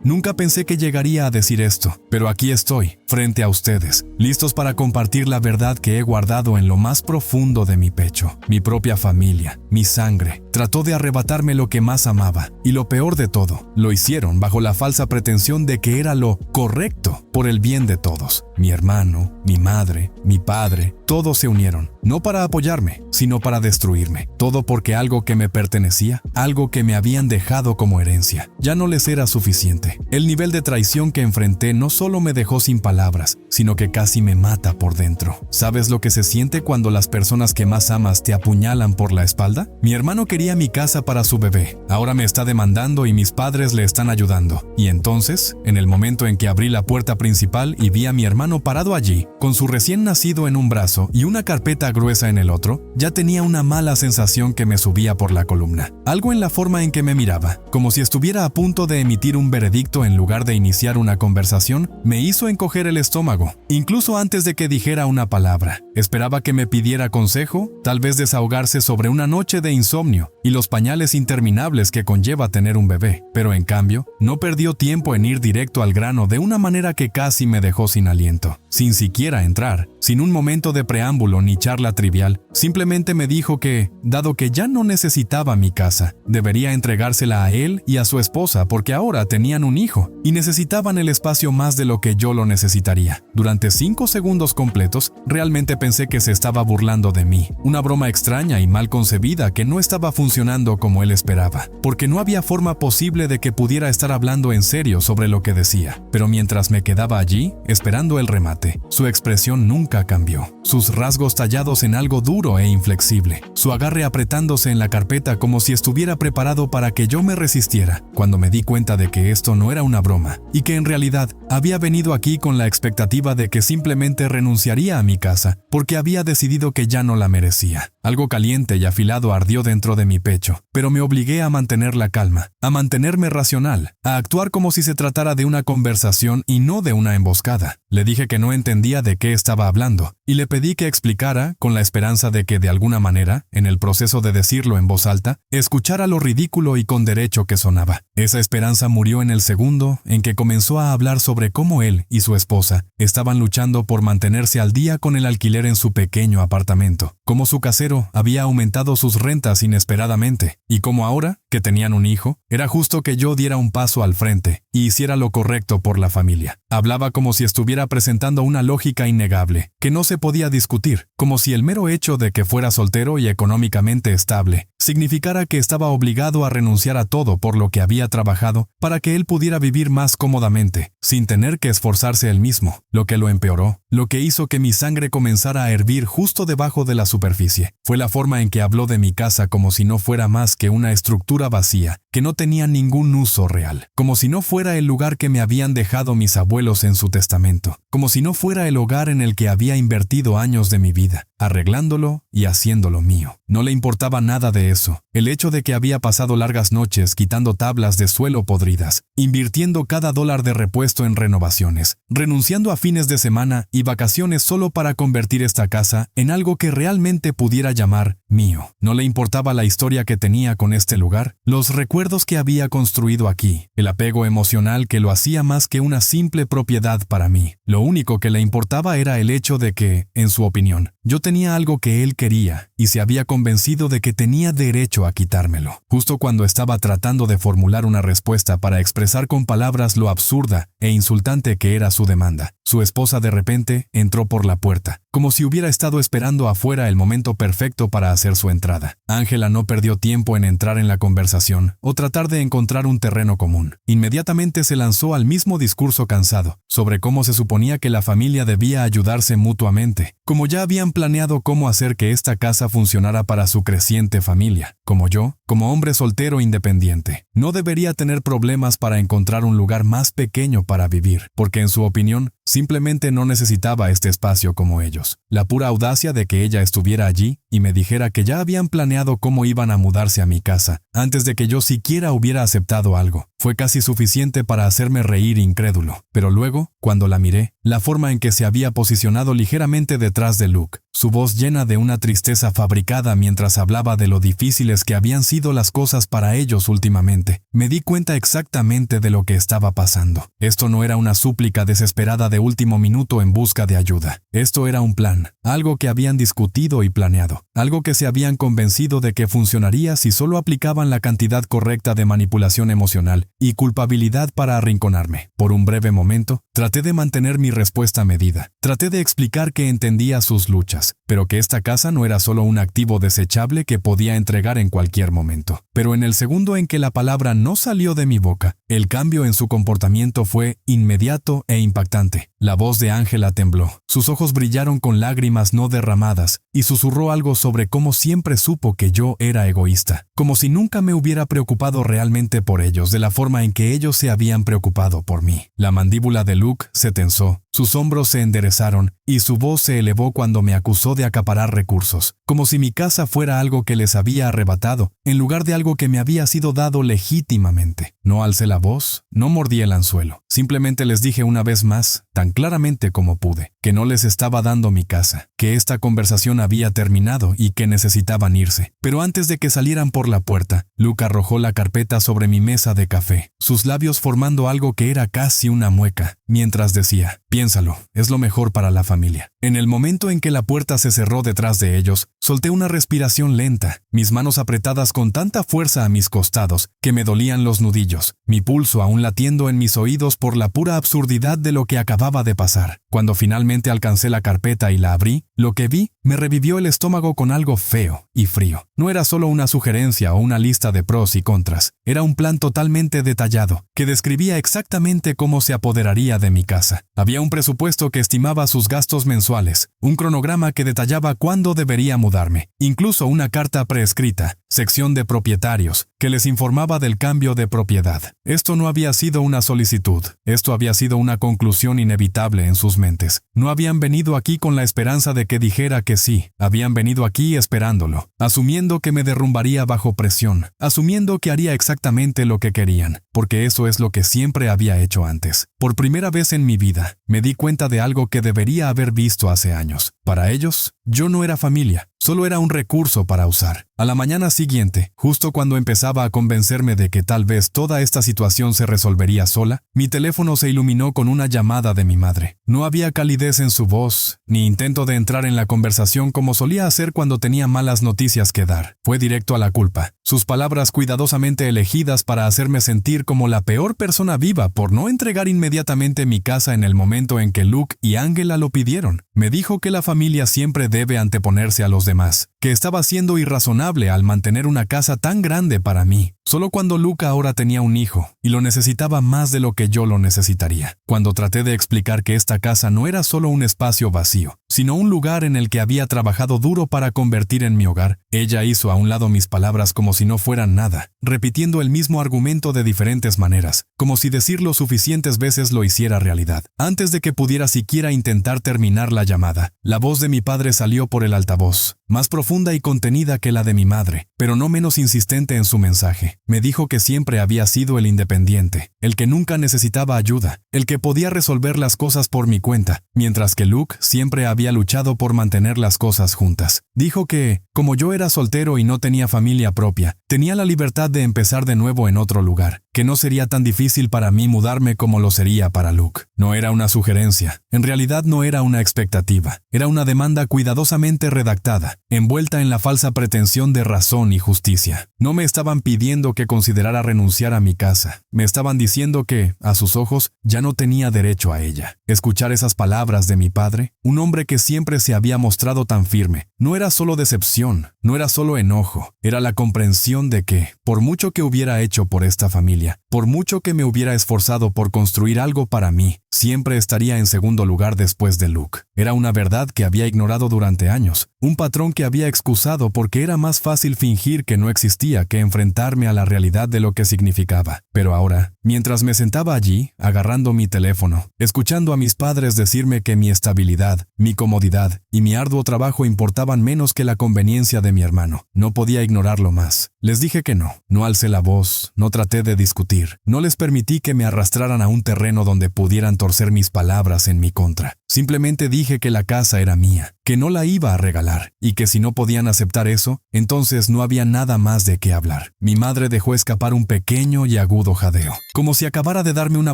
Nunca pensé que llegaría a decir esto, pero aquí estoy, frente a ustedes, listos para compartir la verdad que he guardado en lo más profundo de mi pecho. Mi propia familia, mi sangre, trató de arrebatarme lo que más amaba, y lo peor de todo, lo hicieron bajo la falsa pretensión de que era lo correcto por el bien de todos. Mi hermano, mi madre, mi padre, todos se unieron, no para apoyarme, sino para destruirme. Todo porque algo que me pertenecía, algo que me habían dejado como herencia, ya no les era suficiente. El nivel de traición que enfrenté no solo me dejó sin palabras, sino que casi me mata por dentro. ¿Sabes lo que se siente cuando las personas que más amas te apuñalan por la espalda? Mi hermano quería mi casa para su bebé. Ahora me está demandando y mis padres le están ayudando. Y entonces, en el momento en que abrí la puerta principal y vi a mi hermano parado allí, con su recién nacido en un brazo y una carpeta gruesa en el otro, ya tenía una mala sensación que me subía por la columna. Algo en la forma en que me miraba, como si estuviera a punto de emitir un veredicto en lugar de iniciar una conversación, me hizo encoger el estómago, incluso antes de que dijera una palabra. Esperaba que me pidiera consejo, tal vez desahogarse sobre una noche de insomnio y los pañales interminables que conlleva tener un bebé, pero en cambio, no perdió tiempo en ir directo al grano de una manera que casi me dejó sin aliento. Sin siquiera entrar, sin un momento de preámbulo ni charla trivial, simplemente me dijo que, dado que ya no necesitaba mi casa, debería entregársela a él y a su esposa porque ahora tenían un hijo y necesitaban el espacio más de lo que yo lo necesitaría. Durante 5 segundos completos, realmente pensé que se estaba burlando de mí, una broma extraña y mal concebida que no estaba funcionando como él esperaba, porque no había forma posible de que pudiera estar hablando en serio sobre lo que decía. Pero mientras me quedaba allí, esperando el remate, su expresión nunca cambió. Sus rasgos tallados en algo duro e inflexible, su agarre apretándose en la carpeta como si estuviera preparado para que yo me resistiera. Cuando me di cuenta de que esto no era una broma y que en realidad había venido aquí con la expectativa de que simplemente renunciaría a mi casa porque había decidido que ya no la merecía. Algo caliente y afilado ardió dentro de mi pecho, pero me obligué a mantener la calma, a mantenerme racional, a actuar como si se tratara de una conversación y no de una emboscada. Le dije que no entendía de qué estaba hablando y le pedí que explicara, con la esperanza de que de alguna manera, en el proceso de decirlo en voz alta, escuchara lo ridículo y con derecho que sonaba. Esa esperanza murió en el segundo en que comenzó a hablar sobre cómo él y su esposa estaban luchando por mantenerse al día con el alquiler en su pequeño apartamento, cómo su casero había aumentado sus rentas inesperadamente y cómo ahora, que tenían un hijo, era justo que yo diera un paso al frente y hiciera lo correcto por la familia. Hablaba como si estuviera presentando una lógica innegable, que no se podía discutir, como si el mero hecho de que fuera soltero y económicamente estable significara que estaba obligado a renunciar a todo por lo que había trabajado para que él pudiera vivir más cómodamente, sin tener que esforzarse él mismo, lo que lo empeoró, lo que hizo que mi sangre comenzara a hervir justo debajo de la superficie. Fue la forma en que habló de mi casa como si no fuera más que una estructura vacía, que no tenía ningún uso real, como si no fuera el lugar que me habían dejado mis abuelos en su testamento, como si no fuera el hogar en el que había invertido años de mi vida, arreglándolo y haciéndolo mío. No le importaba nada de eso. El hecho de que había pasado largas noches quitando tablas de suelo podridas, invirtiendo cada dólar de repuesto en renovaciones, renunciando a fines de semana y vacaciones solo para convertir esta casa en algo que realmente pudiera llamar mío. No le importaba la historia que tenía con este lugar, los recuerdos que había construido aquí, el apego emocional que lo hacía más que una simple propiedad para mí. Lo único que le importaba era el hecho de que, en su opinión, yo tenía algo que él quería y se había convencido de que tenía derecho a quitármelo. Justo cuando estaba tratando de formular una respuesta para expresar con palabras lo absurda e insultante que era su demanda, su esposa de repente entró por la puerta, como si hubiera estado esperando afuera el momento perfecto para hacer su entrada. Ángela no perdió tiempo en entrar en la conversación o tratar de encontrar un terreno común. Inmediatamente se lanzó al mismo discurso cansado, sobre cómo se suponía que la familia debía ayudarse mutuamente, como ya habían planeado cómo hacer que esta casa funcionara para su creciente familia. Como yo, como hombre soltero independiente, no debería tener problemas para encontrar un lugar más pequeño para vivir, porque en su opinión, simplemente no necesitaba este espacio como ellos. La pura audacia de que ella estuviera allí y me dijera que ya habían planeado cómo iban a mudarse a mi casa, antes de que yo siquiera hubiera aceptado algo, fue casi suficiente para hacerme reír incrédulo. Pero luego, cuando la miré, la forma en que se había posicionado ligeramente detrás de Luke, su voz llena de una tristeza fabricada mientras hablaba de lo difíciles que habían sido las cosas para ellos últimamente, me di cuenta exactamente de lo que estaba pasando. Esto no era una súplica desesperada de último minuto en busca de ayuda. Esto era un plan, algo que habían discutido y planeado, algo que se habían convencido de que funcionaría si solo aplicaban la cantidad correcta de manipulación emocional y culpabilidad para arrinconarme. Por un breve momento, traté de mantener mi respuesta medida. Traté de explicar que entendía sus luchas, pero que esta casa no era solo un activo desechable que podía entregar en cualquier momento. Pero en el segundo en que la palabra no salió de mi boca, el cambio en su comportamiento fue inmediato e impactante. La voz de Ángela tembló, sus ojos brillaron con lágrimas no derramadas y susurró algo sobre cómo siempre supo que yo era egoísta, como si nunca me hubiera preocupado realmente por ellos de la forma en que ellos se habían preocupado por mí. La mandíbula de Luke se tensó, sus hombros se enderezaron y su voz se elevó cuando me acusó de acaparar recursos, como si mi casa fuera algo que les había arrebatado, en lugar de algo que me había sido dado legítimamente. No alcé la voz, no mordí el anzuelo, simplemente les dije una vez más, tan claramente como pude, que no les estaba dando mi casa, que esta conversación había terminado y que necesitaban irse. Pero antes de que salieran por la puerta, Luke arrojó la carpeta sobre mi mesa de café, sus labios formando algo que era casi una mueca, mientras decía, piénsalo, es lo mejor para la familia. En el momento en que la puerta se cerró detrás de ellos, solté una respiración lenta, mis manos apretadas con tanta fuerza a mis costados que me dolían los nudillos, mi pulso aún latiendo en mis oídos por la pura absurdidad de lo que acababa de pasar. Cuando finalmente alcancé la carpeta y la abrí, lo que vi me revivió el estómago con algo feo y frío. No era solo una sugerencia o una lista de pros y contras, era un plan totalmente detallado, que describía exactamente cómo se apoderaría de mi casa. Había un presupuesto que estimaba sus gastos mensuales, un cronograma que detallaba cuándo debería mudarme, incluso una carta preescrita, sección de propietarios, que les informaba del cambio de propiedad. Esto no había sido una solicitud, esto había sido una conclusión inevitable en sus mentes. No habían venido aquí con la esperanza de que dijera que sí, habían venido aquí esperándolo, asumiendo que me derrumbaría bajo presión, asumiendo que haría exactamente lo que querían, porque eso es lo que siempre había hecho antes. Por primera vez en mi vida, me di cuenta de algo que debería haber visto hace años. Para ellos, yo no era familia, solo era un recurso para usar. A la mañana siguiente, justo cuando empezaba a convencerme de que tal vez toda esta situación se resolvería sola, mi teléfono se iluminó con una llamada de mi madre. No había calidez en su voz, ni intento de entrar en la conversación como solía hacer cuando tenía malas noticias que dar. Fue directo a la culpa. Sus palabras cuidadosamente elegidas para hacerme sentir como la peor persona viva por no entregar inmediatamente mi casa en el momento en que Luke y Ángela lo pidieron. Me dijo que la familia siempre debe anteponerse a los demás, que estaba siendo irrazonable al mantener una casa tan grande para mí, solo cuando Luke ahora tenía un hijo, y lo necesitaba más de lo que yo lo necesitaría. Cuando traté de explicar que esta casa no era solo un espacio vacío, sino un lugar en el que había trabajado duro para convertir en mi hogar, ella hizo a un lado mis palabras como si no fueran nada, repitiendo el mismo argumento de diferentes maneras, como si decirlo suficientes veces lo hiciera realidad. Antes de que pudiera siquiera intentar terminar la llamada, la voz de mi padre salió por el altavoz, más profunda y contenida que la de mi madre, pero no menos insistente en su mensaje. Me dijo que siempre había sido el independiente, el que nunca necesitaba ayuda, el que podía resolver las cosas por mi cuenta, mientras que Luke siempre había luchado por mantener las cosas juntas. Dijo que, como yo era soltero y no tenía familia propia, tenía la libertad de empezar de nuevo en otro lugar, que no sería tan difícil para mí mudarme como lo sería para Luke. No era una sugerencia, en realidad no era una expectativa, era una demanda cuidadosamente redactada, envuelta en la falsa pretensión de razón y justicia. No me estaban pidiendo que considerara renunciar a mi casa, me estaban diciendo que, a sus ojos, ya no tenía derecho a ella. Escuchar esas palabras de mi padre, un hombre que siempre se había mostrado tan firme, no era solo decepción, no era solo enojo, era la comprensión de que, por mucho que hubiera hecho por esta familia, por mucho que me hubiera esforzado por construir algo para mí, siempre estaría en segundo lugar después de Luke. Era una verdad que había ignorado durante años, un patrón que había excusado porque era más fácil fingir que no existía que enfrentarme a la realidad de lo que significaba. Pero ahora, mientras me sentaba allí, agarrando mi teléfono, escuchando a mis padres decirme que mi estabilidad, mi comodidad y mi arduo trabajo importaban menos que la conveniencia de mi hermano, no podía ignorarlo más. Les dije que no alcé la voz, no traté de discutir, no les permití que me arrastraran a un terreno donde pudieran torcer mis palabras en mi contra. Simplemente dije que la casa era mía, que no la iba a regalar, y que si no podían aceptar eso, entonces no había nada más de qué hablar. Mi madre dejó escapar un pequeño y agudo jadeo, como si acabara de darme una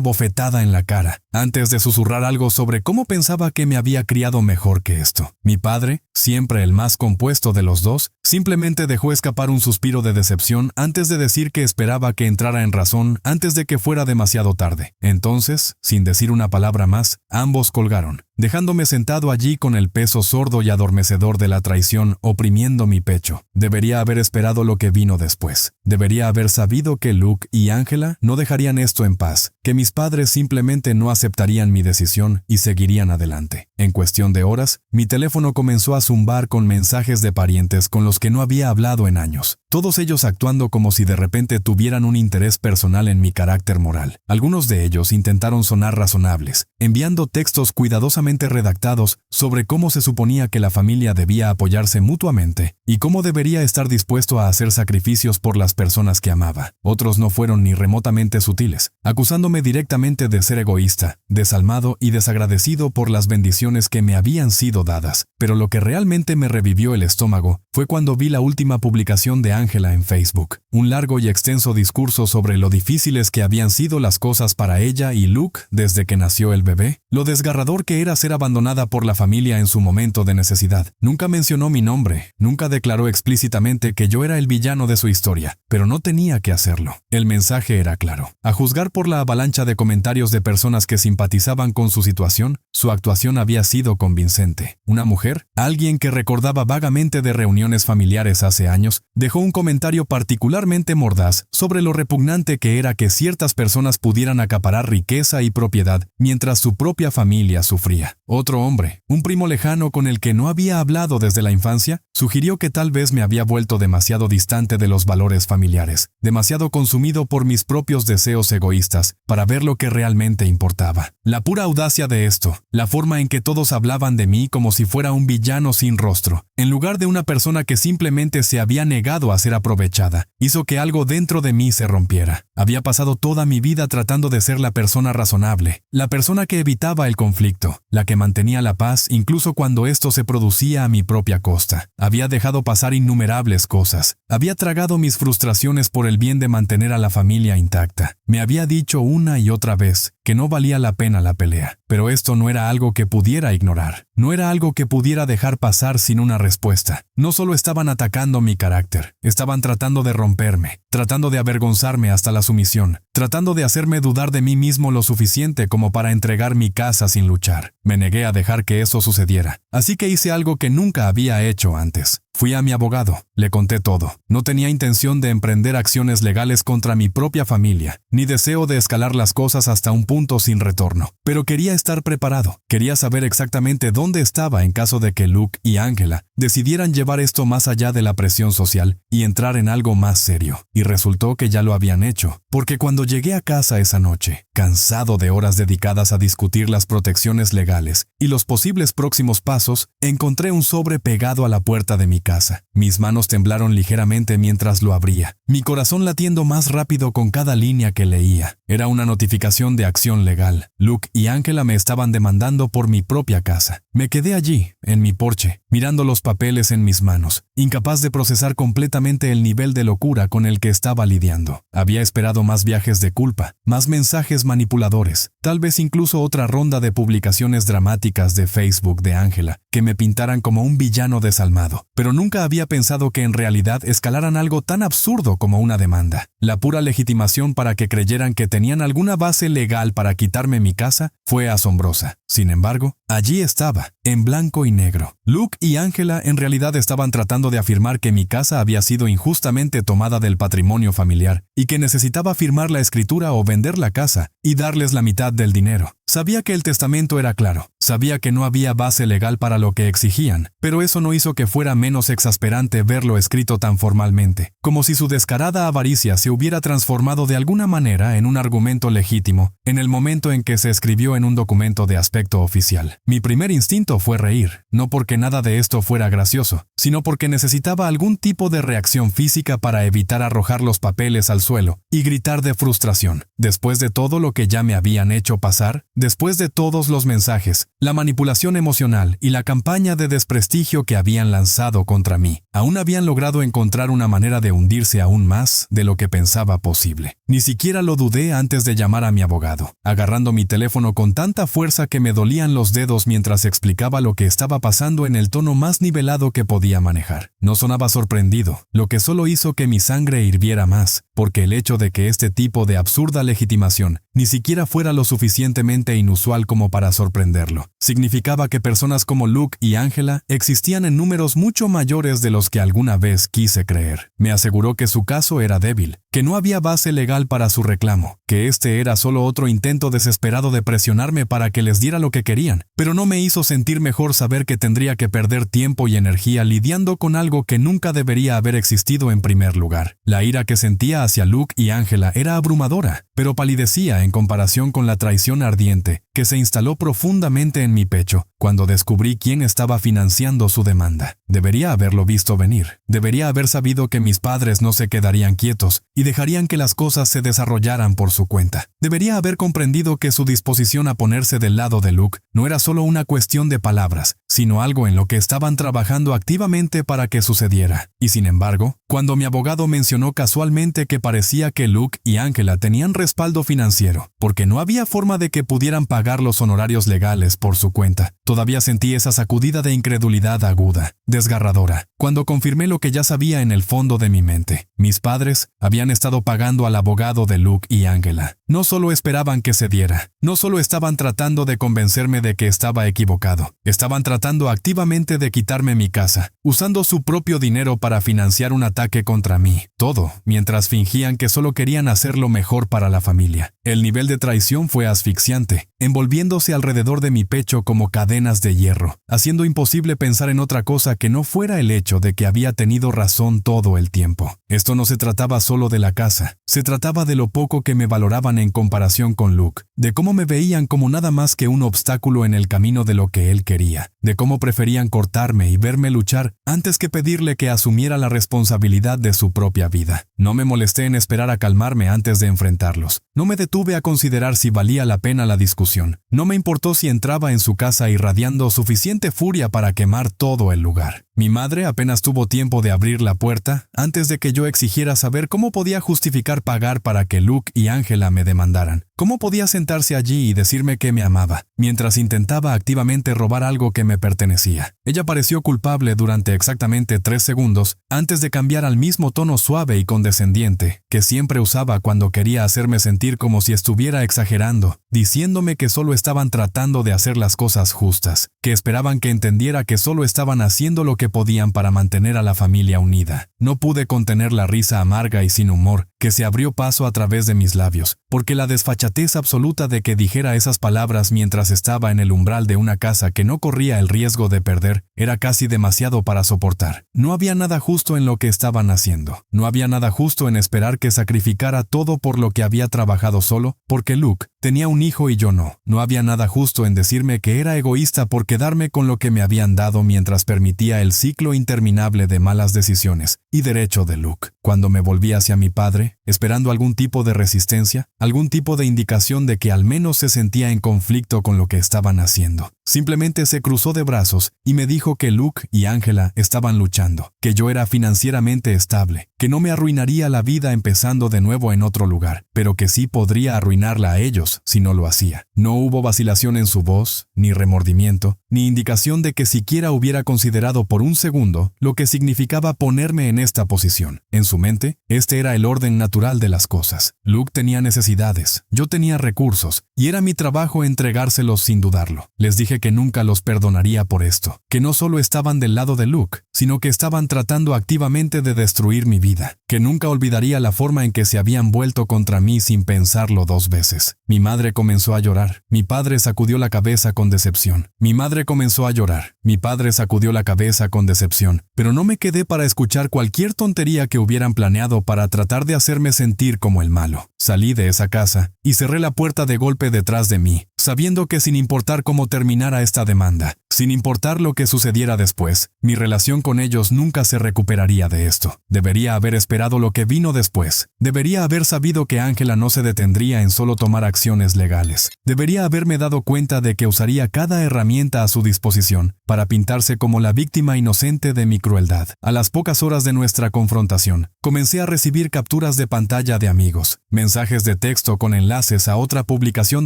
bofetada en la cara, antes de susurrar algo sobre cómo pensaba que me había criado mejor que esto. Mi padre, siempre el más compuesto de los dos, simplemente dejó escapar un suspiro de decepción antes de decir que esperaba que entrara en razón antes de que fuera demasiado tarde. Entonces, sin decir una palabra más, ambos colgaron, dejándome sentado allí con el peso sordo y adormecedor de la traición oprimiendo mi pecho. Debería haber esperado lo que vino después. Debería haber sabido que Luke y Angela no dejarían esto en paz, que mis padres simplemente no aceptarían mi decisión y seguirían adelante. En cuestión de horas, mi teléfono comenzó a zumbar con mensajes de parientes con los que no había hablado en años, todos ellos actuando como si de repente tuvieran un interés personal en mi carácter moral. Algunos de ellos intentaron sonar razonables, enviando textos cuidadosamente redactados sobre cómo se suponía que la familia debía apoyarse mutuamente y cómo debería estar dispuesto a hacer sacrificios por las personas que amaba. Otros no fueron ni remotamente sutiles, acusándome directamente de ser egoísta, desalmado y desagradecido por las bendiciones que me habían sido dadas. Pero lo que realmente me revivió el estómago fue cuando vi la última publicación de Angela en Facebook, un largo y extenso discurso sobre lo difíciles que habían sido las cosas para ella y Luke desde que nació el bebé, lo desgarrador que era ser abandonada por la familia en su momento de necesidad. Nunca mencionó mi nombre, nunca declaró explícitamente que yo era el villano de su historia, pero no tenía que hacerlo. El mensaje era claro. A juzgar por la avalancha de comentarios de personas que simpatizaban con su situación, su actuación había sido convincente. Una mujer, alguien que recordaba vagamente de reuniones familiares hace años, dejó un comentario particularmente mordaz sobre lo repugnante que era que ciertas personas pudieran acaparar riqueza y propiedad mientras su propia familia sufría. Otro hombre, un primo lejano con el que no había hablado desde la infancia, sugirió que tal vez me había vuelto demasiado distante de los valores familiares, demasiado consumido por mis propios deseos egoístas para ver lo que realmente importaba. La pura audacia de esto, la forma en que todos hablaban de mí como si fuera un villano sin rostro, en lugar de una persona que simplemente se había negado a ser aprovechada, hizo que algo dentro de mí se rompiera. Había pasado toda mi vida tratando de ser la persona razonable, la persona que evitaba el conflicto, la que mantenía la paz incluso cuando esto se producía a mi propia costa. Había dejado pasar innumerables cosas. Había tragado mis frustraciones por el bien de mantener a la familia intacta. Me había dicho una y otra vez que no valía la pena la pelea. Pero esto no era algo que pudiera ignorar. No era algo que pudiera dejar pasar sin una respuesta. No solo estaban atacando mi carácter, estaban tratando de romperme, tratando de avergonzarme hasta la sumisión, tratando de hacerme dudar de mí mismo lo suficiente como para entregar mi casa sin luchar. Me negué a dejar que eso sucediera, así que hice algo que nunca había hecho antes. Fui a mi abogado, le conté todo. No tenía intención de emprender acciones legales contra mi propia familia, ni deseo de escalar las cosas hasta un punto sin retorno. Pero quería estar preparado. Quería saber exactamente dónde estaba en caso de que Luke y Angela decidieran llevar esto más allá de la presión social y entrar en algo más serio. Y resultó que ya lo habían hecho, porque cuando llegué a casa esa noche, cansado de horas dedicadas a discutir las protecciones legales y los posibles próximos pasos, encontré un sobre pegado a la puerta de mi casa. Mis manos temblaron ligeramente mientras lo abría, mi corazón latiendo más rápido con cada línea que leía. Era una notificación de acción legal. Luke y Angela me estaban demandando por mi propia casa. Me quedé allí, en mi porche, mirando los papeles en mis manos, incapaz de procesar completamente el nivel de locura con el que estaba lidiando. Había esperado más viajes de culpa, más mensajes manipuladores, tal vez incluso otra ronda de publicaciones dramáticas de Facebook de Angela que me pintaran como un villano desalmado. Pero nunca había pensado que en realidad escalaran algo tan absurdo como una demanda. La pura legitimación para que creyeran que tenían alguna base legal para quitarme mi casa fue asombrosa. Sin embargo, allí estaba, en blanco y negro. Luke y Angela en realidad estaban tratando de afirmar que mi casa había sido injustamente tomada del patrimonio familiar y que necesitaba firmar la escritura o vender la casa y darles la mitad del dinero. Sabía que el testamento era claro, sabía que no había base legal para lo que exigían, pero eso no hizo que fuera menos exasperante verlo escrito tan formalmente, como si su descarada avaricia se hubiera transformado de alguna manera en un argumento legítimo, en el momento en que se escribió en un documento de aspecto oficial. Mi primer instinto fue reír, no porque nada de esto fuera gracioso, sino porque necesitaba algún tipo de reacción física para evitar arrojar los papeles al suelo y gritar de frustración. Después de todo lo que ya me habían hecho pasar, después de todos los mensajes, la manipulación emocional y la campaña de desprestigio que habían lanzado contra mí, aún habían logrado encontrar una manera de hundirse aún más de lo que pensaba posible. Ni siquiera lo dudé antes de llamar a mi abogado, agarrando mi teléfono con tanta fuerza que me dolían los dedos mientras explicaba lo que estaba pasando en el tono más nivelado que podía manejar. No sonaba sorprendido, lo que solo hizo que mi sangre hirviera más, porque el hecho de que este tipo de absurda legitimación ni siquiera fuera lo suficientemente inusual como para sorprenderlo, significaba que personas como Luke y Angela existían en números mucho mayores de los que alguna vez quise creer. Me aseguró que su caso era débil, que no había base legal para su reclamo, que este era solo otro intento desesperado de presionarme para que les diera lo que querían, pero no me hizo sentir mejor saber que tendría que perder tiempo y energía lidiando con algo que nunca debería haber existido en primer lugar. La ira que sentía hacia Luke y Angela era abrumadora, pero palidecía en comparación con la traición ardiente que se instaló profundamente en mi pecho cuando descubrí quién estaba financiando su demanda. Debería haberlo visto venir. Debería haber sabido que mis padres no se quedarían quietos y dejarían que las cosas se desarrollaran por su cuenta. Debería haber comprendido que su disposición a ponerse del lado de Luke no era solo una cuestión de palabras, sino algo en lo que estaban trabajando activamente para que sucediera. Y sin embargo, cuando mi abogado mencionó casualmente que parecía que Luke y Angela tenían respaldo financiero, porque no había forma de que pudieran pagar los honorarios legales por su cuenta, todavía sentí esa sacudida de incredulidad aguda, desgarradora, cuando confirmé lo que ya sabía en el fondo de mi mente. Mis padres habían estado pagando al abogado de Luke y Angela. No solo esperaban que se diera, no solo estaban tratando de convencerme de que estaba equivocado, estaban tratando activamente de quitarme mi casa, usando su propio dinero para financiar un ataque contra mí. Todo, mientras fingían que solo querían hacer lo mejor para la familia. El nivel de traición fue asfixiante, envolviéndose alrededor de mi pecho como cadenas de hierro, haciendo imposible pensar en otra cosa que no fuera el hecho de que había tenido razón todo el tiempo. Esto no se trataba solo de la casa, se trataba de lo poco que me valoraban en comparación con Luke, de cómo me veían como nada más que un obstáculo en el camino de lo que él quería, de cómo preferían cortarme y verme luchar antes que pedirle que asumiera la responsabilidad de su propia vida. No me molesté en esperar a calmarme antes de enfrentarlos. No me detuve a considerar si valía la pena la discusión. No me importó si entraba en su casa irradiando suficiente furia para quemar todo el lugar. Mi madre apenas tuvo tiempo de abrir la puerta antes de que yo exigiera saber cómo podía justificar pagar para que Luke y Angela me demandaran. ¿Cómo podía sentarse allí y decirme que me amaba, mientras intentaba activamente robar algo que me pertenecía? Ella pareció culpable durante exactamente 3 segundos antes de cambiar al mismo tono suave y condescendiente que siempre usaba cuando quería hacerme sentir como si estuviera exagerando, diciéndome que solo estaban tratando de hacer las cosas justas, que esperaban que entendiera que solo estaban haciendo lo que podían para mantener a la familia unida. No pude contener la risa amarga y sin humor que se abrió paso a través de mis labios, porque la desfachatez absoluta de que dijera esas palabras mientras estaba en el umbral de una casa que no corría el riesgo de perder era casi demasiado para soportar. No había nada justo en lo que estaban haciendo. No había nada justo en esperar que sacrificara todo por lo que había trabajado solo, porque Luke tenía un hijo y yo no. No había nada justo en decirme que era egoísta por quedarme con lo que me habían dado mientras permitía el ciclo interminable de malas decisiones y derecho de Luke. Cuando me volví hacia mi padre, esperando algún tipo de resistencia, algún tipo de indicación de que al menos se sentía en conflicto con lo que estaban haciendo. Simplemente se cruzó de brazos y me dijo que Luke y Angela estaban luchando, que yo era financieramente estable, que no me arruinaría la vida empezando de nuevo en otro lugar, pero que sí podría arruinarla a ellos si no lo hacía. No hubo vacilación en su voz, ni remordimiento, ni indicación de que siquiera hubiera considerado por un segundo lo que significaba ponerme en esta posición. En su mente, este era el orden natural de las cosas. Luke tenía necesidades, yo tenía recursos, y era mi trabajo entregárselos sin dudarlo. Les dije que nunca los perdonaría por esto, que no solo estaban del lado de Luke, sino que estaban tratando activamente de destruir mi vida, que nunca olvidaría la forma en que se habían vuelto contra mí sin pensarlo 2 veces. Mi madre comenzó a llorar, mi padre sacudió la cabeza con decepción. Mi madre comenzó a llorar, mi padre sacudió la cabeza con decepción, pero no me quedé para escuchar cualquier tontería que hubieran planeado para tratar de hacerme sentir como el malo. Salí de esa casa y cerré la puerta de golpe detrás de mí, sabiendo que sin importar cómo terminara esta demanda, sin importar lo que sucediera después, mi relación con ellos nunca se recuperaría de esto. Debería haber esperado lo que vino después. Debería haber sabido que Angela no se detendría en solo tomar acciones legales. Debería haberme dado cuenta de que usaría cada herramienta a su disposición para pintarse como la víctima inocente de mi crueldad. A las pocas horas de nuestra confrontación, comencé a recibir capturas de pantalla de amigos, mensajes de texto con enlaces a otra publicación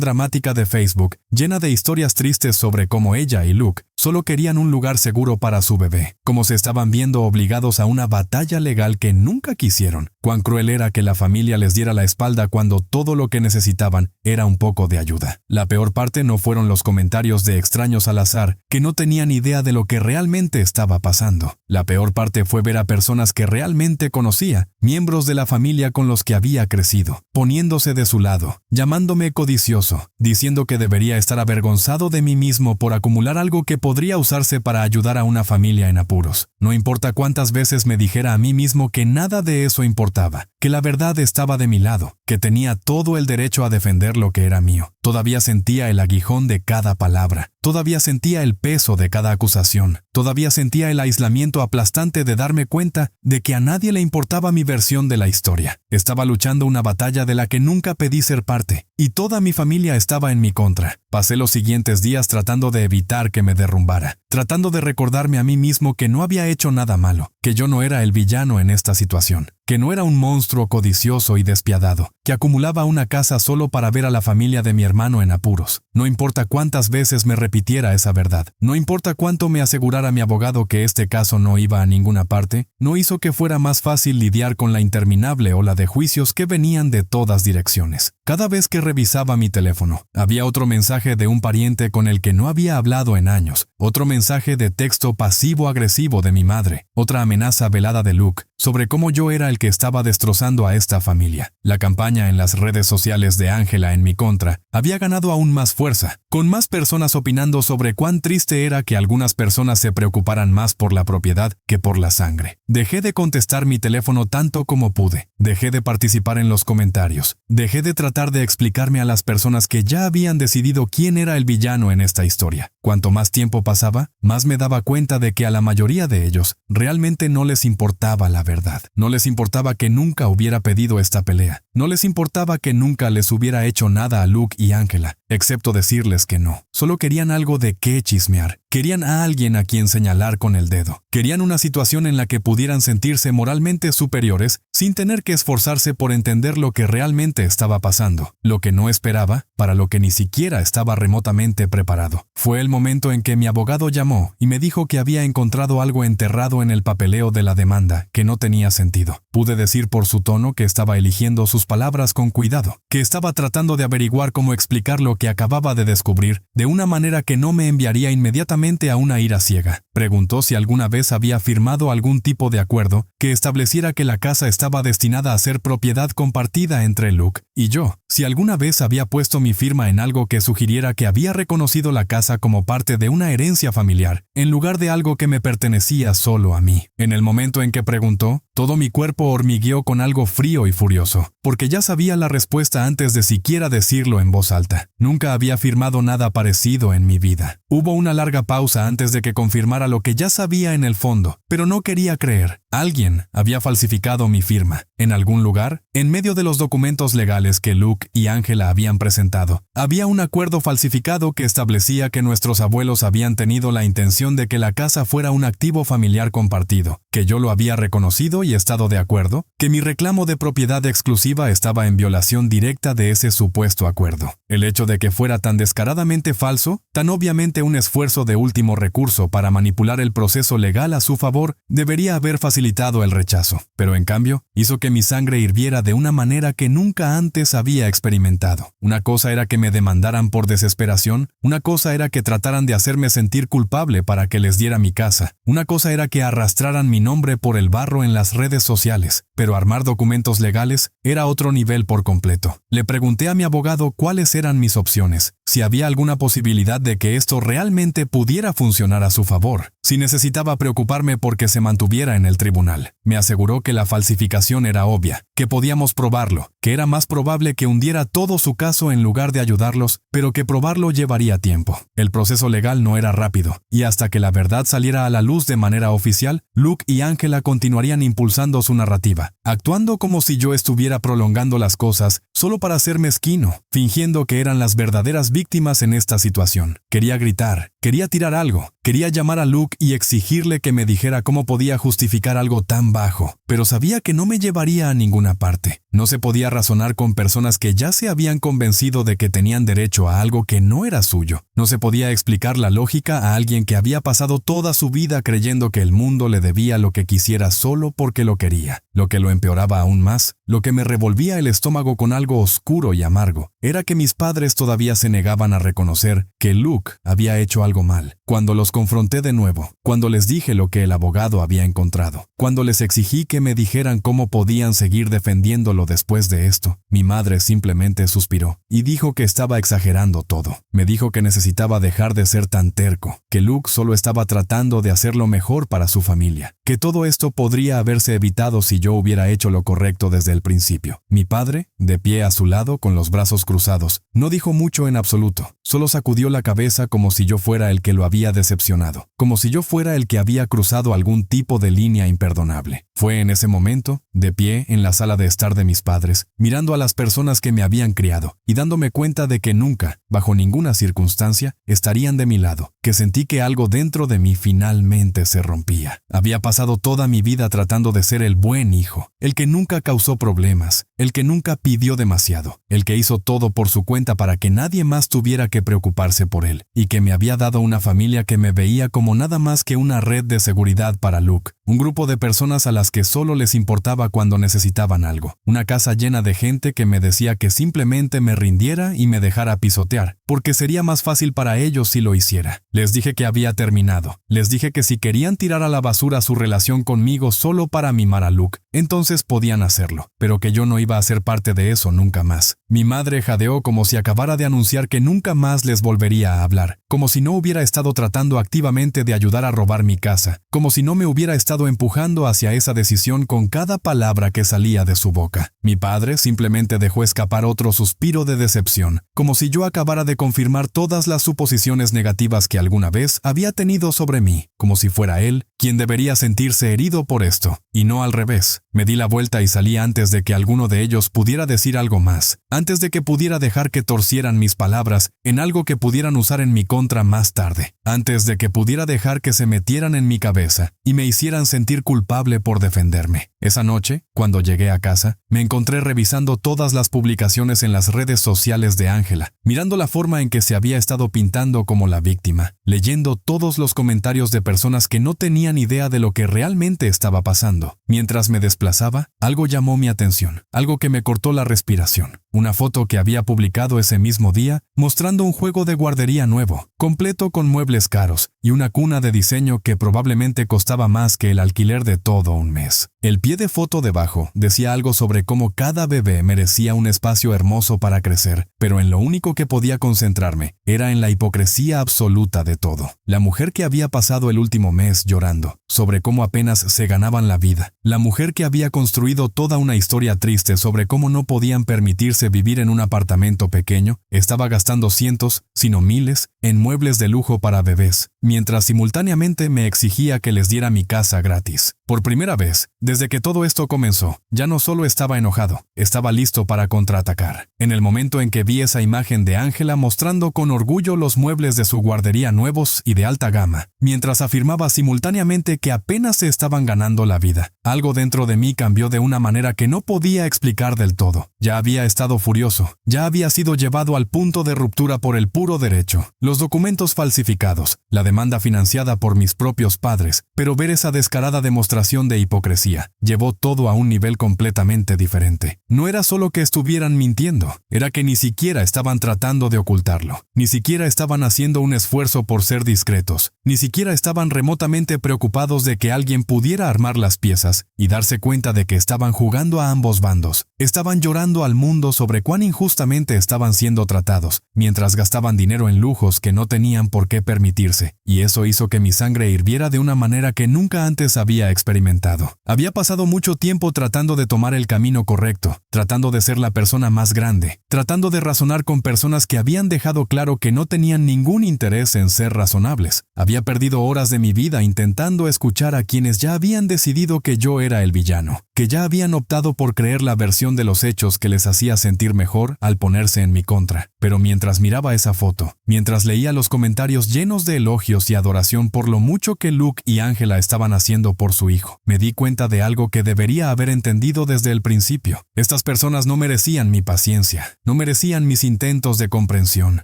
dramática de Facebook, llena de historias tristes sobre cómo ella y Luke solo querían un lugar seguro para su bebé, como se estaban viendo obligados a una batalla legal que nunca quisieron. Cuán cruel era que la familia les diera la espalda cuando todo lo que necesitaban era un poco de ayuda. La peor parte no fueron los comentarios de extraños al azar que no tenían idea de lo que realmente estaba pasando. La peor parte fue ver a personas que realmente conocía, miembros de la familia con los que había crecido, poniéndose de su lado, llamándome codicioso, diciendo que debería estar avergonzado de mí mismo por acumular algo que podría usarse para ayudar a una familia en apuros. No importa cuántas veces me dijera a mí mismo que nada de eso importaba, que la verdad estaba de mi lado, que tenía todo el derecho a defender lo que era mío. Todavía sentía el aguijón de cada palabra, todavía sentía el peso de cada acusación, todavía sentía el aislamiento aplastante de darme cuenta de que a nadie le importaba mi versión de la historia. Estaba luchando una batalla de la que nunca pedí ser parte, y toda mi familia estaba en mi contra. Pasé los siguientes días tratando de evitar que me derrumbara, tratando de recordarme a mí mismo que no había hecho nada malo, que yo no era el villano en esta situación, que no era un monstruo codicioso y despiadado, que acumulaba una casa solo para ver a la familia de mi hermano en apuros. No importa cuántas veces me repitiera esa verdad, no importa cuánto me asegurara mi abogado que este caso no iba a ninguna parte, no hizo que fuera más fácil lidiar con la interminable ola de juicios que venían de todas direcciones. Cada vez que revisaba mi teléfono, había otro mensaje de un pariente con el que no había hablado en años, otro mensaje de texto pasivo-agresivo de mi madre, otra amenaza velada de Luke, sobre cómo yo era el que estaba destrozando a esta familia. La campaña en las redes sociales de Angela en mi contra había ganado aún más fuerza, con más personas opinando sobre cuán triste era que algunas personas se preocuparan más por la propiedad que por la sangre. Dejé de contestar mi teléfono tanto como pude, dejé de participar en los comentarios, dejé de tratar de explicarme a las personas que ya habían decidido quién era el villano en esta historia. Cuanto más tiempo pasaba, más me daba cuenta de que a la mayoría de ellos realmente no les importaba la verdad. No les importaba que nunca hubiera pedido esta pelea. No les importaba que nunca les hubiera hecho nada a Luke y Angela, excepto decirles que no. Solo querían algo de qué chismear. Querían a alguien a quien señalar con el dedo. Querían una situación en la que pudieran sentirse moralmente superiores sin tener que esforzarse por entender lo que realmente estaba pasando, lo que no esperaba, para lo que ni siquiera estaba remotamente preparado. Fue el momento en que mi abogado llamó y me dijo que había encontrado algo enterrado en el papeleo de la demanda que no tenía sentido. Pude decir por su tono que estaba eligiendo sus palabras con cuidado, que estaba tratando de averiguar cómo explicar lo que acababa de descubrir de una manera que no me enviaría inmediatamente a una ira ciega. Preguntó si alguna vez había firmado algún tipo de acuerdo que estableciera que la casa estaba destinada a ser propiedad compartida entre Luke y yo, si alguna vez había puesto mi firma en algo que sugiriera que había reconocido la casa como parte de una herencia familiar, en lugar de algo que me pertenecía solo a mí. En el momento en que preguntó, todo mi cuerpo hormigueó con algo frío y furioso, porque ya sabía la respuesta antes de siquiera decirlo en voz alta. Nunca había firmado nada parecido en mi vida. Hubo una larga pausa antes de que confirmara lo que ya sabía en el fondo, pero no quería creer. Alguien había falsificado mi firma. En algún lugar, en medio de los documentos legales que Luke y Angela habían presentado, había un acuerdo falsificado que establecía que nuestros abuelos habían tenido la intención de que la casa fuera un activo familiar compartido, que yo lo había reconocido y estado de acuerdo, que mi reclamo de propiedad exclusiva estaba en violación directa de ese supuesto acuerdo. El hecho de que fuera tan descaradamente falso, tan obviamente un esfuerzo de último recurso para manipular el proceso legal a su favor, debería haber facilitado el rechazo, pero en cambio, hizo que mi sangre hirviera de una manera que nunca antes había experimentado. Una cosa era que me demandaran por desesperación, una cosa era que trataran de hacerme sentir culpable para que les diera mi casa, una cosa era que arrastraran mi nombre por el barro en las redes sociales, pero armar documentos legales era otro nivel por completo. Le pregunté a mi abogado cuáles eran mis opciones, si había alguna posibilidad de que esto realmente pudiera funcionar a su favor, si necesitaba preocuparme porque se mantuviera en el tribunal. Me aseguró que la falsificación era obvia, que podíamos probarlo, que era más probable que hundiera todo su caso en lugar de ayudarlos, pero que probarlo llevaría tiempo. El proceso legal no era rápido, y hasta que la verdad saliera a la luz de manera oficial, Luke y Angela continuarían impulsando su narrativa, actuando como si yo estuviera prolongando las cosas solo para ser mezquino, fingiendo que eran las verdaderas víctimas en esta situación. Quería gritar, quería tirar algo, quería llamar a Luke y exigirle que me dijera cómo podía justificar algo tan bajo, pero sabía que no me llevaría a ninguna parte. No se podía razonar con personas que ya se habían convencido de que tenían derecho a algo que no era suyo. No se podía explicar la lógica a alguien que había pasado toda su vida creyendo que el mundo le debía lo que quisiera solo porque lo quería. Lo que lo empeoraba aún más, lo que me revolvía el estómago con algo oscuro y amargo, era que mis padres todavía se negaban a reconocer que Luke había hecho algo mal. Cuando los confronté de nuevo, cuando les dije lo que el abogado había encontrado, cuando les exigí que me dijeran cómo podían seguir defendiéndolo después de esto, mi madre simplemente suspiró y dijo que estaba exagerando todo. Me dijo que necesitaba dejar de ser tan terco, que Luke solo estaba tratando de hacer lo mejor para su familia, que todo esto podría haberse evitado si yo hubiera hecho lo correcto desde el principio. Mi padre, de pie a su lado con los brazos cruzados, no dijo mucho en absoluto, solo sacudió la cabeza como si yo fuera el que lo había decepcionado, como si yo fuera el que había cruzado algún tipo de línea imperdonable. Fue en ese momento, de pie en la sala de estar de mis padres, mirando a las personas que me habían criado y dándome cuenta de que nunca, bajo ninguna circunstancia, estarían de mi lado, que sentí que algo dentro de mí finalmente se rompía. Había pasado toda mi vida tratando de ser el buen hijo, el que nunca causó problemas, el que nunca pidió demasiado, el que hizo todo por su cuenta para que nadie más tuviera que preocuparse por él, y que me había dado una familia que me veía como nada más que una red de seguridad para Luke, un grupo de personas a las que solo les importaba cuando necesitaban algo, una casa llena de gente que me decía que simplemente me rindiera y me dejara pisotear, porque sería más fácil para ellos si lo hiciera. Les dije que había terminado, les dije que si querían tirar a la basura su relación conmigo solo para mimar a Luke, entonces podían hacerlo, pero que yo no iba a ser parte de eso nunca más. Mi madre jadeó como si acabara de anunciar que nunca más les volvería a hablar, como si no hubiera estado tratando activamente de ayudar a robar mi casa, como si no me hubiera estado empujando hacia esa decisión con cada palabra que salía de su boca. Mi padre simplemente dejó escapar otro suspiro de decepción, como si yo acabara de confirmar todas las suposiciones negativas que alguna vez había tenido sobre mí, como si fuera él quien debería sentirse herido por esto, y no al revés. Me di la vuelta y salí antes de que alguno de ellos pudiera decir algo más, antes de que pudiera dejar que torcieran mis palabras en algo que pudieran usar en mi contra más tarde, antes de que pudiera dejar que se metieran en mi cabeza y me hicieran sentir culpable por defenderme. Esa noche, cuando llegué a casa, me encontré revisando todas las publicaciones en las redes sociales de Angela, mirando la forma en que se había estado pintando como la víctima, leyendo todos los comentarios de personas que no tenían idea de lo que realmente estaba pasando. Mientras me desplazaba, algo llamó mi atención, algo que me cortó la respiración. Una foto que había publicado ese mismo día, mostrando un juego de guardería nuevo, completo con muebles caros y una cuna de diseño que probablemente costaba más que el alquiler de todo un mes. El pie de foto debajo decía algo sobre cómo cada bebé merecía un espacio hermoso para crecer, pero en lo único que podía concentrarme era en la hipocresía absoluta de todo. La mujer que había pasado el último mes llorando sobre cómo apenas se ganaban la vida. La mujer que había construido toda una historia triste sobre cómo no podían permitirse vivir en un apartamento pequeño, estaba gastando cientos, sino miles, en muebles de lujo para bebés, mientras simultáneamente me exigía que les diera mi casa gratis. Por primera vez, desde que todo esto comenzó, ya no solo estaba enojado, estaba listo para contraatacar. En el momento en que vi esa imagen de Ángela mostrando con orgullo los muebles de su guardería nuevos y de alta gama, mientras afirmaba simultáneamente que apenas se estaban ganando la vida, algo dentro de mí cambió de una manera que no podía explicar del todo. Ya había estado furioso, ya había sido llevado al punto de ruptura por el puro derecho. Los documentos falsificados, la demanda financiada por mis propios padres, pero ver esa descarada demostración de hipocresía llevó todo a un nivel completamente diferente. No era solo que estuvieran mintiendo, era que ni siquiera estaban tratando de ocultarlo, ni siquiera estaban haciendo un esfuerzo por ser discretos, ni siquiera estaban remotamente preocupados de que alguien pudiera armar las piezas y darse cuenta de que estaban jugando a ambos bandos. Estaban llorando al mundo sobre cuán injustamente estaban siendo tratados, mientras gastaban dinero en lujos que no tenían por qué permitirse, y eso hizo que mi sangre hirviera de una manera que nunca antes había experimentado. Había pasado mucho tiempo tratando de tomar el camino correcto, tratando de ser la persona más grande, tratando de razonar con personas que habían dejado claro que no tenían ningún interés en ser razonables. Había perdido horas de mi vida intentando escuchar a quienes ya habían decidido que yo era el villano, que ya habían optado por creer la versión de los hechos que les hacía sentir mejor al ponerse en mi contra. Pero mientras miraba esa foto, mientras leía los comentarios llenos de elogios y adoración por lo mucho que Luke y Ángela estaban haciendo por su hijo, me di cuenta de algo que debería haber entendido desde el principio. Estas personas no merecían mi paciencia, no merecían mis intentos de comprensión,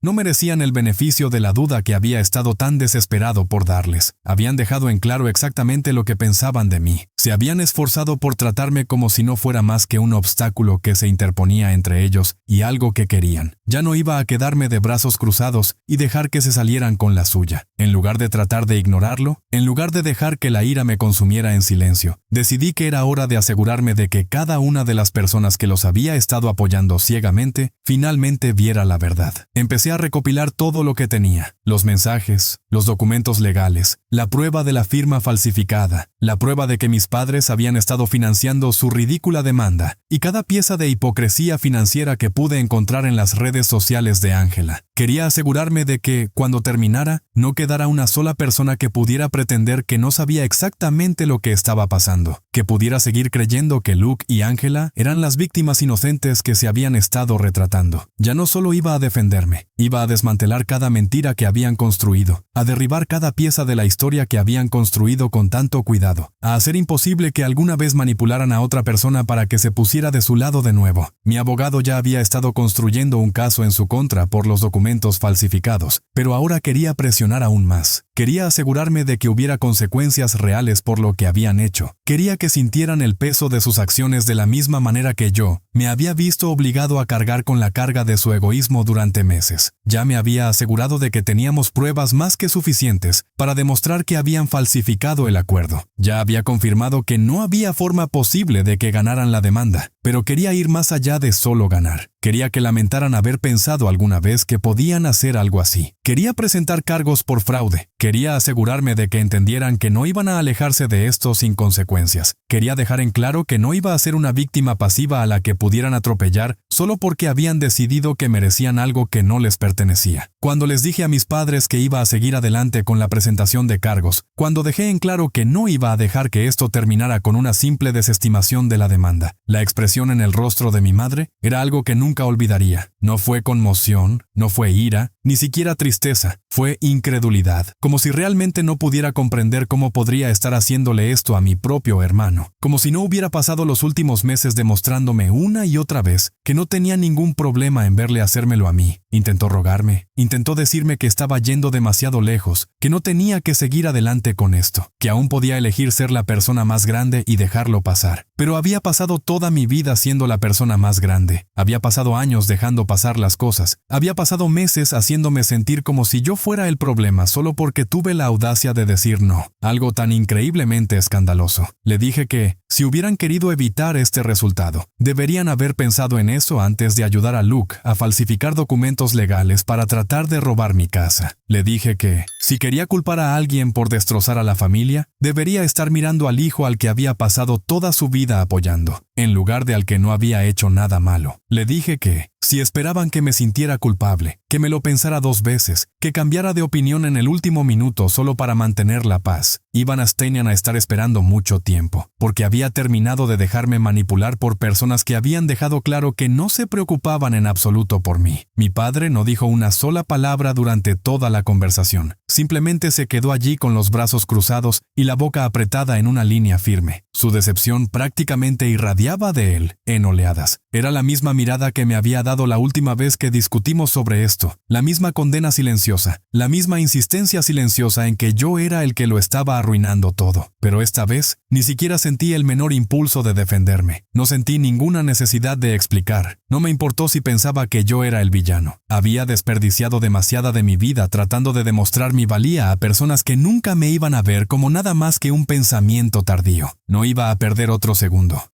no merecían el beneficio de la duda que había estado tan desesperado por darles. Habían dejado en claro exactamente lo que pensaban de mí. Se habían esforzado por tratarme como si no fuera más que un obstáculo que se interponía entre ellos y algo que querían. Ya no iba a quedarme de brazos cruzados y dejar que se salieran con la suya. En lugar de tratar de ignorarlo, en lugar de dejar que la ira me consumiera en silencio, decidí que era hora de asegurarme de que cada una de las personas que los había estado apoyando ciegamente, finalmente viera la verdad. Empecé a recopilar todo lo que tenía, los mensajes, los documentos legales, la prueba de la firma falsificada, la prueba de que mis padres habían estado financiando su ridícula demanda, y cada pieza de hipocresía financiera que pude encontrar en las redes sociales de Ángela. Quería asegurarme de que, cuando terminara, no quedara una sola persona que pudiera pretender que no sabía exactamente lo que estaba pasando, que pudiera seguir creyendo que Luke y Ángela eran las víctimas inocentes que se habían estado retratando. Ya no solo iba a defenderme, iba a desmantelar cada mentira que habían construido, a derribar cada pieza de la historia que habían construido con tanto cuidado, a hacer imposible que alguna vez manipularan a otra persona para que se pusiera de su lado de nuevo. Mi abogado ya había estado construyendo un caso en su contra por los documentos falsificados, pero ahora quería presionar aún más. Quería asegurarme de que hubiera consecuencias reales por lo que habían hecho. Quería que sintieran el peso de sus acciones de la misma manera que yo me había visto obligado a cargar con la carga de su egoísmo durante meses. Ya me había asegurado de que teníamos pruebas más que suficientes para demostrar que habían falsificado el acuerdo. Ya había confirmado que no había forma posible de que ganaran la demanda, pero quería ir más allá de solo ganar. Quería que lamentaran haber pensado alguna vez que podían hacer algo así. Quería presentar cargos por fraude. Quería asegurarme de que entendieran que no iban a alejarse de esto sin consecuencias. Quería dejar en claro que no iba a ser una víctima pasiva a la que pudieran atropellar solo porque habían decidido que merecían algo que no les pertenecía. Cuando les dije a mis padres que iba a seguir adelante con la presentación de cargos, cuando dejé en claro que no iba a dejar que esto terminara con una simple desestimación de la demanda, la expresión en el rostro de mi madre era algo que nunca olvidaría. No fue conmoción, no fue ira, ni siquiera tristeza, fue incredulidad, como si realmente no pudiera comprender cómo podría estar haciéndole esto a mi propio hermano, como si no hubiera pasado los últimos meses demostrándome una y otra vez que no tenía ningún problema en verle hacérmelo a mí, Intentó rogarme, intentó decirme que estaba yendo demasiado lejos, que no tenía que seguir adelante con esto, que aún podía elegir ser la persona más grande y dejarlo pasar. Pero había pasado toda mi vida siendo la persona más grande. Había pasado años dejando pasar las cosas. Había pasado meses haciéndome sentir como si yo fuera el problema solo porque tuve la audacia de decir no. Algo tan increíblemente escandaloso. Le dije que, si hubieran querido evitar este resultado, deberían haber pensado en eso antes de ayudar a Luke a falsificar documentos legales para tratar de robar mi casa. Le dije que, si quería culpar a alguien por destrozar a la familia, debería estar mirando al hijo al que había pasado toda su vida apoyando, en lugar de al que no había hecho nada malo. Le dije que, si esperaban que me sintiera culpable, que me lo pensara 2 veces, que cambiara de opinión en el último minuto solo para mantener la paz, iban a Stenian a estar esperando mucho tiempo, porque había terminado de dejarme manipular por personas que habían dejado claro que no se preocupaban en absoluto por mí. Mi padre no dijo una sola palabra durante toda la conversación. Simplemente se quedó allí con los brazos cruzados y la boca apretada en una línea firme. Su decepción prácticamente irradiaba de él, en oleadas. Era la misma mirada que me había dado la última vez que discutimos sobre esto, la misma condena silenciosa, la misma insistencia silenciosa en que yo era el que lo estaba arruinando todo. Pero esta vez, ni siquiera sentí el menor impulso de defenderme. No sentí ninguna necesidad de explicar. No me importó si pensaba que yo era el villano. Había desperdiciado demasiada de mi vida tratando de demostrar mi valía a personas que nunca me iban a ver como nada más que un pensamiento tardío. No iba a perder otro segundo.